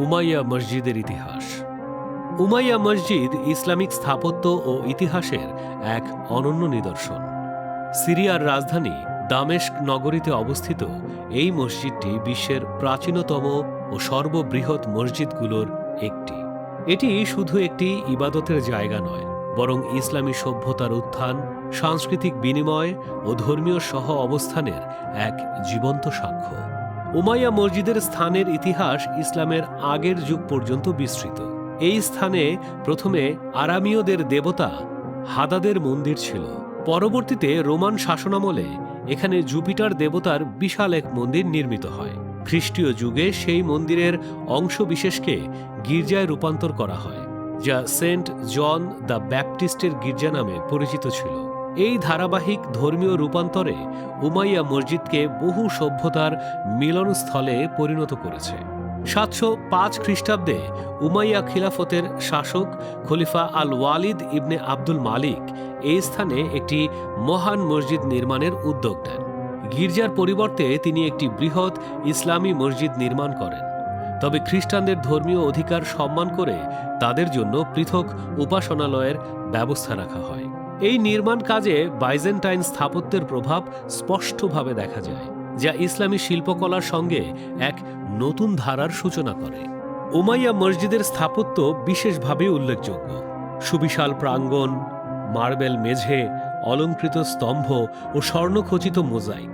Umayya মসজিদের ইতিহাস। Umayya মসজিদ ইসলামিক স্থাপত্য ও ইতিহাসের এক অনন্য নিদর্শন। সিরিয়ার রাজধানী দামেস্ক নগরীতে অবস্থিত এই মসজিদটি বিশ্বের প্রাচীনতম ও সর্ববৃহৎ মসজিদগুলোর একটি। এটি শুধু একটি ইবাদতের জায়গা নয়, বরং ইসলামী সভ্যতার উত্থান, সাংস্কৃতিক বিনিময় ও ধর্মীয় সহ অবস্থানের এক জীবন্ত সাক্ষ্য। উমাইয়া মসজিদের স্থানের ইতিহাস ইসলামের আগের যুগ পর্যন্ত বিস্তৃত। এই স্থানে প্রথমে আরামীয়দের দেবতা হাদাদের মন্দির ছিল। পরবর্তীতে রোমান শাসনামলে এখানে জুপিটার দেবতার বিশাল এক মন্দির নির্মিত হয়। খ্রিস্টীয় যুগে সেই মন্দিরের অংশ বিশেষকে গির্জায় রূপান্তর করা হয়, যা সেন্ট জন দ্য ব্যাপটিস্টের গির্জা নামে পরিচিত ছিল। এই ধারাবাহিক ধর্মীয় রূপান্তরে উমাইয়া মসজিদকে বহু সভ্যতার মিলনস্থলে পরিণত করেছে। 705 খ্রিস্টাব্দে উমাইয়া খিলাফতের শাসক খলিফা আল ওয়ালিদ ইবনে আব্দুল মালিক এই স্থানে একটি মহান মসজিদ নির্মাণের উদ্যোগ নেন। গির্জার পরিবর্তে তিনি একটি বৃহৎ ইসলামী মসজিদ নির্মাণ করেন। তবে খ্রিস্টানদের ধর্মীয় অধিকার সম্মান করে তাদের জন্য পৃথক উপাসনালয়ের ব্যবস্থা রাখা হয়। এই নির্মাণ কাজে বাইজেন্টাইন স্থাপত্যের প্রভাব স্পষ্টভাবে দেখা যায়, যা ইসলামী শিল্পকলার সঙ্গে এক নতুন ধারার সূচনা করে। উমাইয়া মসজিদের স্থাপত্য বিশেষভাবে উল্লেখযোগ্য। সুবিশাল প্রাঙ্গণ, মার্বেল মেঝে, অলঙ্কৃত স্তম্ভ ও স্বর্ণখচিত মোজাইক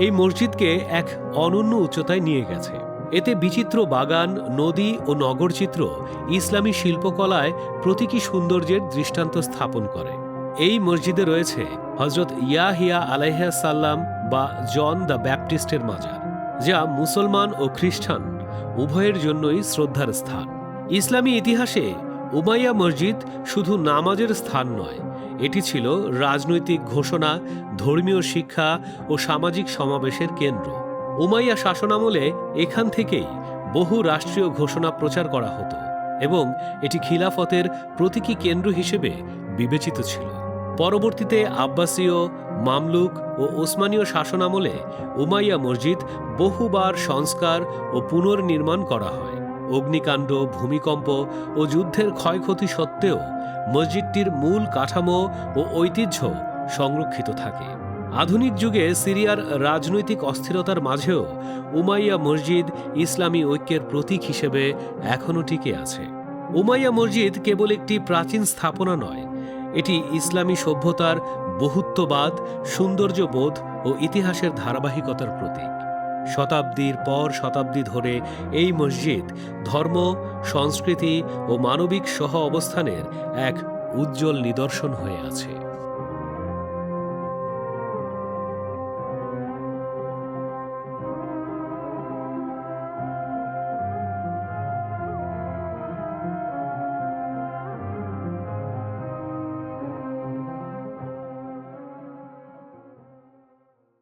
এই মসজিদকে এক অনন্য উচ্চতায় নিয়ে গেছে। এতে বিচিত্র বাগান, নদী ও নগরচিত্র ইসলামী শিল্পকলায় প্রতীকী সৌন্দর্যের দৃষ্টান্ত স্থাপন করে। এই মসজিদে রয়েছে হজরত ইয়াহিয়া আলাইহিস সালাম বা জন দ্য ব্যাপটিস্টের মাজার, যা মুসলমান ও খ্রিস্টান উভয়ের জন্যই শ্রদ্ধার স্থান। ইসলামী ইতিহাসে উমাইয়া মসজিদ শুধু নামাজের স্থান নয়, এটি ছিল রাজনৈতিক ঘোষণা, ধর্মীয় শিক্ষা ও সামাজিক সমাবেশের কেন্দ্র। উমাইয়া শাসনামলে এখান থেকেই বহু রাষ্ট্রীয় ঘোষণা প্রচার করা হতো এবং এটি খিলাফতের প্রতীকী কেন্দ্র হিসেবে বিবেচিত ছিল। পরবর্তীতে আব্বাসীয়, মামলুক ও ওসমানীয় শাসনামলে উমাইয়া মসজিদ বহুবার সংস্কার ও পুনর্নির্মাণ করা হয়। অগ্নিকাণ্ড, ভূমিকম্প ও যুদ্ধের ক্ষয়ক্ষতি সত্ত্বেও মসজিদটির মূল কাঠামো ও ঐতিহ্য সংরক্ষিত থাকে। আধুনিক যুগে সিরিয়ার রাজনৈতিক অস্থিরতার মাঝেও উমাইয়া মসজিদ ইসলামী ঐক্যের প্রতীক হিসেবে এখনও টিকে আছে। উমাইয়া মসজিদ কেবল একটি প্রাচীন স্থাপনা নয়, এটি ইসলামী সভ্যতার বহুত্ববাদ, সৌন্দর্যবোধ ও ইতিহাসের ধারাবাহিকতার প্রতীক। শতাব্দীর পর শতাব্দী ধরে এই মসজিদ ধর্ম, সংস্কৃতি ও মানবিক সহ অবস্থানের এক উজ্জ্বল নিদর্শন হয়ে আছে।